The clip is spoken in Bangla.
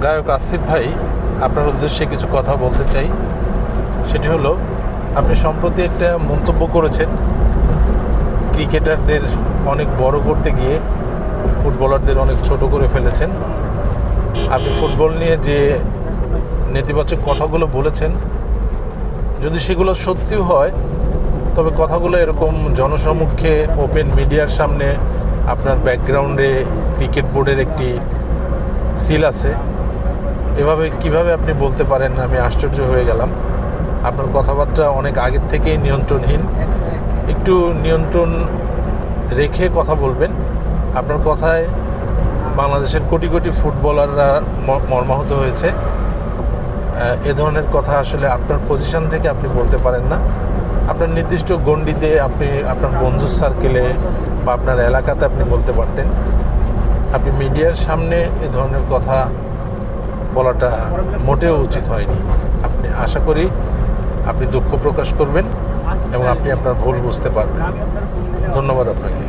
গায়ক আসিফ ভাই, আপনার উদ্দেশ্যে কিছু কথা বলতে চাই। সেটি হলো, আপনি সম্প্রতি একটা মন্তব্য করেছেন, ক্রিকেটারদের অনেক বড় করতে গিয়ে ফুটবলারদের অনেক ছোট করে ফেলেছেন। আপনি ফুটবল নিয়ে যে নেতিবাচক কথাগুলো বলেছেন, যদি সেগুলো সত্যিও হয়, তবে কথাগুলো এরকম জনসমক্ষে ওপেন মিডিয়ার সামনে আপনার ব্যাকগ্রাউন্ডে ক্রিকেট বোর্ডের একটি সিল আছে, এভাবে কিভাবে আপনি বলতে পারেন? আমি আশ্চর্য হয়ে গেলাম। আপনার কথাবার্তা অনেক আগের থেকেই নিয়ন্ত্রণহীন। একটু নিয়ন্ত্রণ রেখে কথা বলবেন। আপনার কথায় বাংলাদেশের কোটি কোটি ফুটবলাররা মর্মাহত হয়েছে। এ ধরনের কথা আসলে আপনার পজিশন থেকে আপনি বলতে পারেন না। আপনার নির্দিষ্ট গণ্ডিতে আপনি আপনার বন্ধুর সার্কেলে বা আপনার এলাকাতে আপনি বলতে পারতেন। আপনি মিডিয়ার সামনে এ ধরনের কথা বলাটা মোটেও উচিত হয়নি। আপনি আশা করি আপনি দুঃখ প্রকাশ করবেন এবং আপনি আপনার ভুল বুঝতে পারবেন। ধন্যবাদ আপনাকে।